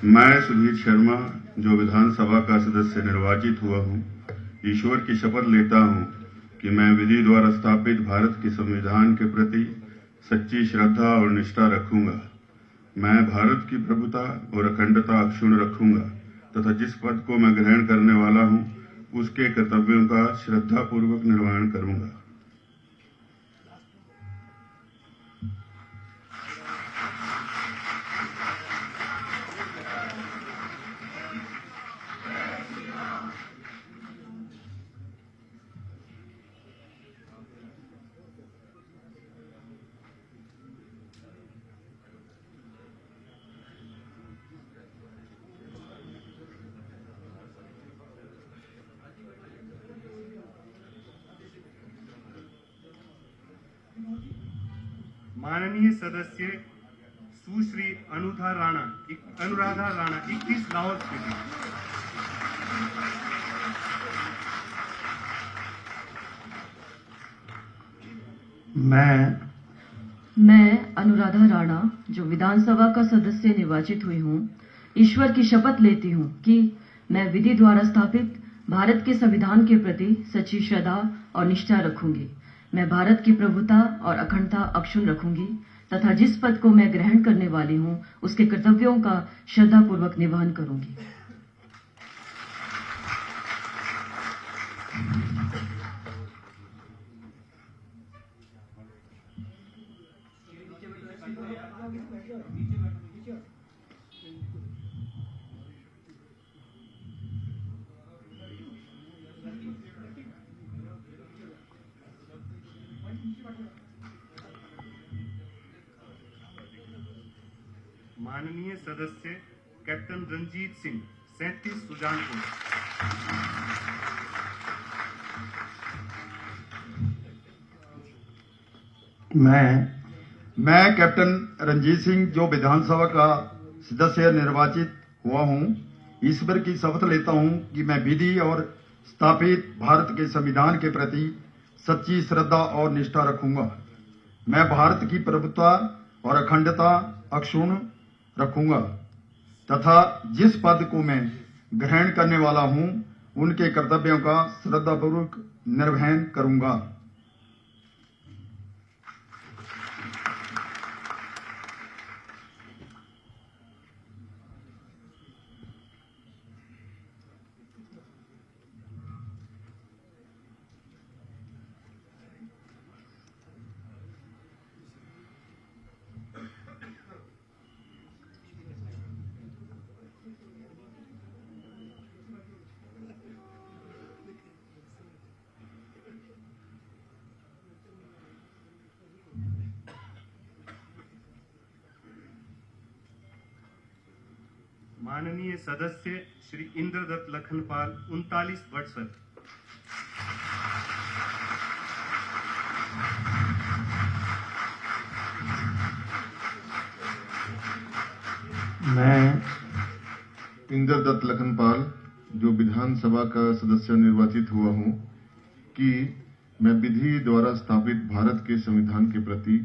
मैं सुधीर शर्मा, जो विधानसभा का सदस्य निर्वाचित हुआ हूं, ईश्वर की शपथ लेता हूं कि मैं विधि द्वारा स्थापित भारत के संविधान के प्रति सच्ची श्रद्धा और निष्ठा रखूंगा। मैं भारत की प्रभुता और अखंडता अक्षुण्ण रखूंगा तथा जिस पद को मैं ग्रहण करने वाला हूं, उसके कर्तव्यों का श्रद्धापूर्वक निर्वहन करूंगा। माननीय सदस्य सुश्री अनुराधा राणा 31 लाहौर स्पीति। मैं अनुराधा राणा, जो विधानसभा का सदस्य निर्वाचित हुई हूँ, ईश्वर की शपथ लेती हूँ कि मैं विधि द्वारा स्थापित भारत के संविधान के प्रति सच्ची श्रद्धा और निष्ठा रखूंगी। मैं भारत की प्रभुता और अखंडता अक्षुण्ण रखूंगी तथा जिस पद को मैं ग्रहण करने वाली हूँ, उसके कर्तव्यों का श्रद्धापूर्वक निर्वहन करूंगी। माननीय सदस्य कैप्टन रंजीत सिंह 37 सुजानपुर। मैं कैप्टन रंजीत सिंह, जो विधानसभा का सदस्य निर्वाचित हुआ हूं, ईश्वर की शपथ लेता हूं कि मैं विधि और स्थापित भारत के संविधान के प्रति सच्ची श्रद्धा और निष्ठा रखूंगा। मैं भारत की प्रभुता और अखंडता अक्षुण्ण रखूंगा तथा जिस पद को मैं ग्रहण करने वाला हूं, उनके कर्तव्यों का श्रद्धापूर्वक निर्वहन करूंगा। माननीय सदस्य श्री इंद्रदत्त लखनपाल 39 वटसर। मैं इंद्रदत्त लखनपाल, जो विधानसभा का सदस्य निर्वाचित हुआ हूं, कि मैं विधि द्वारा स्थापित भारत के संविधान के प्रति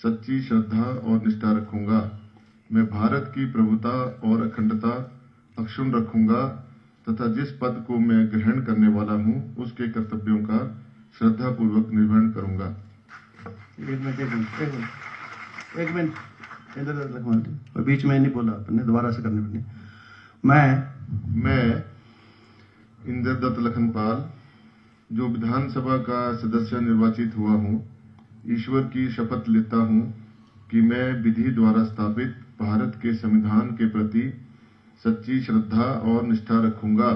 सच्ची श्रद्धा और निष्ठा रखूंगा। मैं भारत की प्रभुता और अखंडता अक्षुण्ण रखूंगा तथा जिस पद को मैं ग्रहण करने वाला हूं, उसके कर्तव्यों का श्रद्धापूर्वक निर्वहन करूंगा। एक मिनट इंद्रदत्त लखनपाल, बीच में नहीं बोला आपने, दोबारा से करने पड़े। मैं इंद्रदत्त लखनपाल, जो विधानसभा का सदस्य निर्वाचित हुआ हूं, ईश्वर की शपथ लेता हूं कि मैं विधि द्वारा स्थापित भारत के संविधान के प्रति सच्ची श्रद्धा और निष्ठा रखूंगा।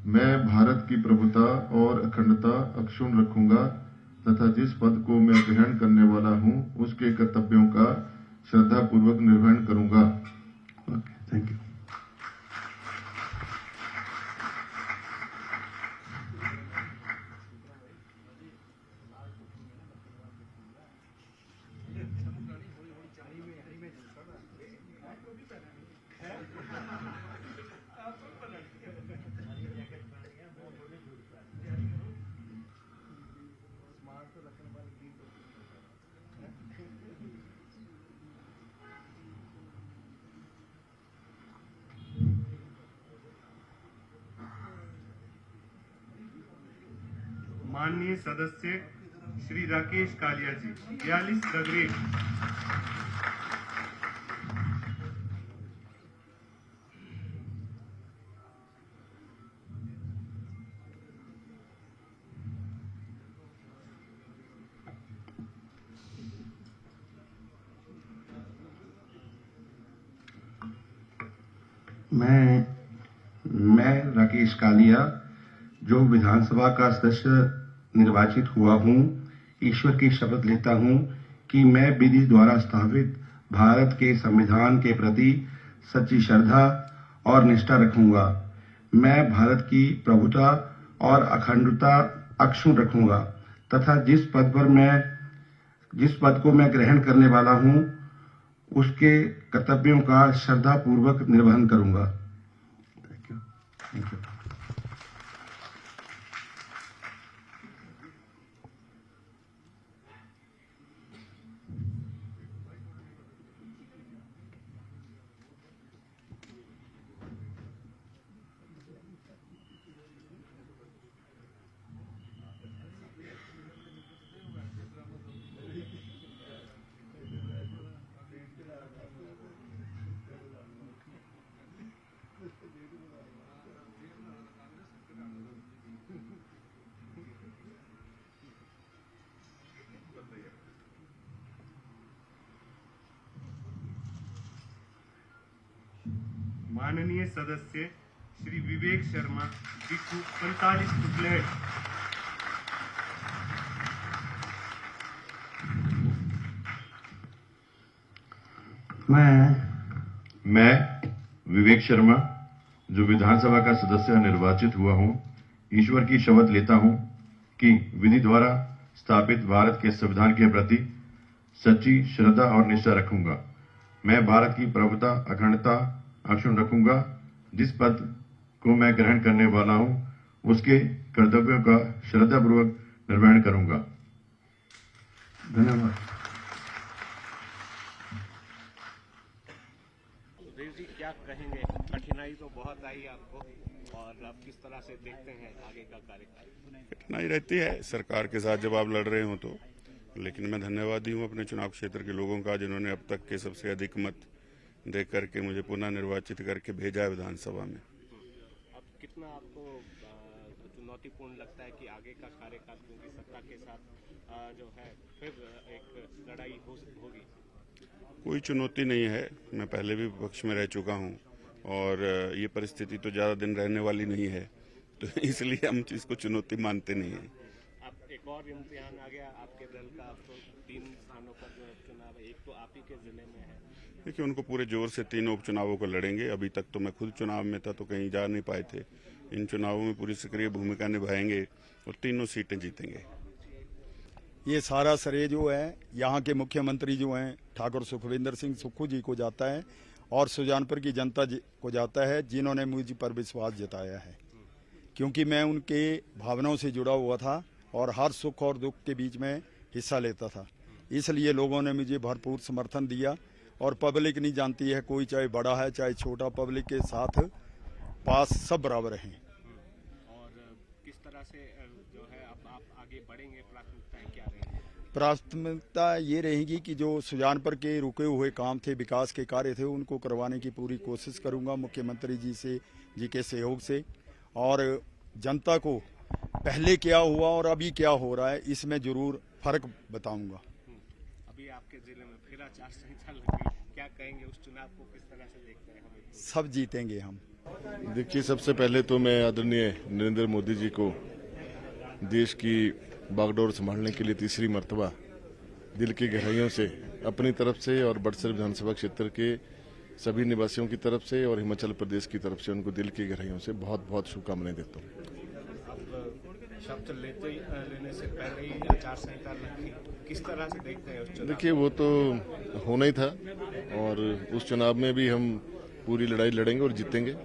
मैं भारत की प्रभुता और अखंडता अक्षुण्ण रखूंगा तथा जिस पद को मैं ग्रहण करने वाला हूं, उसके कर्तव्यों का श्रद्धापूर्वक निर्वहन करूंगा। Thank you. माननीय सदस्य श्री राकेश कालिया जी 42 द ग्रेट। मैं राकेश कालिया जो विधानसभा का सदस्य निर्वाचित हुआ हूं, ईश्वर की शपथ लेता हूं कि मैं विधि द्वारा स्थापित भारत के संविधान के प्रति सच्ची श्रद्धा और निष्ठा रखूंगा। मैं भारत की प्रभुता और अखंडता अक्षुण्ण रखूंगा तथा जिस पद को मैं ग्रहण करने वाला हूं उसके कर्तव्यों का श्रद्धापूर्वक निर्वहन करूंगा। Thank you. माननीय सदस्य श्री विवेक शर्मा बिट्टू 45 बुकलेट। मैं विवेक शर्मा जो विधानसभा का सदस्य निर्वाचित हुआ हूं, ईश्वर की शपथ लेता हूं कि विधि द्वारा स्थापित भारत के संविधान के प्रति सच्ची श्रद्धा और निष्ठा रखूंगा। मैं भारत की प्रभुता अखंडता अक्षुण्ण रखूंगा। जिस पद को मैं ग्रहण करने वाला हूं उसके कर्तव्यों का श्रद्धापूर्वक निर्वहन करूंगा। धन्यवाद। सुधीर जी क्या कहेंगे? कठिनाई तो बहुत आई आपको, और आप किस तरह से देखते हैं आगे का कार्यकाल? कठिनाई रहती है सरकार के साथ जब आप लड़ रहे हो तो, लेकिन मैं धन्यवादी हूं अपने चुनाव क्षेत्र के लोगों का जिन्होंने अब तक के सबसे अधिक मत दे करके मुझे पुनः निर्वाचित करके भेजा है विधानसभा में। अब कितना आपको चुनौतीपूर्ण लगता है कि आगे का कार्यकाल, क्योंकि सत्ता के साथ जो है फिर एक लड़ाई होगी? कोई चुनौती नहीं है, मैं पहले भी विपक्ष में रह चुका हूं और ये परिस्थिति तो ज़्यादा दिन रहने वाली नहीं है, तो इसलिए हम इसको चुनौती मानते नहीं हैं। अब एक और इम्तिहान आ गया आपके दल का, अब तो 3 स्थानों पर जो चुनाव है, एक तो आप ही के जिले में है। देखिए उनको पूरे जोर से 3 उपचुनावों को लड़ेंगे। अभी तक तो मैं खुद चुनाव में था तो कहीं जा नहीं पाए थे। इन चुनावों में पूरी सक्रिय भूमिका निभाएंगे और तीनों सीटें जीतेंगे। ये सारा श्रेय जो है यहाँ के मुख्यमंत्री जो हैं ठाकुर सुखविंदर सिंह सुक्खू जी को जाता है और सुजानपुर की जनता को जाता है, जिन्होंने मुझ पर विश्वास जताया है, क्योंकि मैं उनके भावनाओं से जुड़ा हुआ था और हर सुख और दुख के बीच में हिस्सा लेता था। इसलिए लोगों ने मुझे भरपूर समर्थन दिया और पब्लिक नहीं जानती है, कोई चाहे बड़ा है चाहे छोटा, पब्लिक के साथ पास सब बराबर हैं। और किस तरह से जो है अब आप आगे बढ़ेंगे, प्राथमिकताएं क्या रहेंगी? प्राथमिकता ये रहेगी कि जो सुजानपुर के रुके हुए काम थे, विकास के कार्य थे, उनको करवाने की पूरी कोशिश करूंगा मुख्यमंत्री जी के सहयोग से, और जनता को पहले क्या हुआ और अभी क्या हो रहा है इसमें जरूर फर्क बताऊंगा। अभी आपके जिले में फिर आचार संहिता लगी, क्या कहेंगे उस चुनाव को, किस तरह से देखते हैं? हम सब जीतेंगे हम। देखिए, सबसे पहले तो मैं आदरणीय नरेंद्र मोदी जी को देश की बागडोर संभालने के लिए तीसरी मर्तबा दिल की गहराइयों से अपनी तरफ से और बड़सर विधानसभा क्षेत्र के सभी निवासियों की तरफ से और हिमाचल प्रदेश की तरफ से उनको दिल की गहराइयों से बहुत बहुत शुभकामनाएं देता हूँ। शब्द लेने से पहले ही आचार संहिता लगी, किस तरह से देखते हैं उस चुनाव? देखिए, वो तो होना ही था और उस चुनाव में भी हम पूरी लड़ाई लड़ेंगे और जीतेंगे।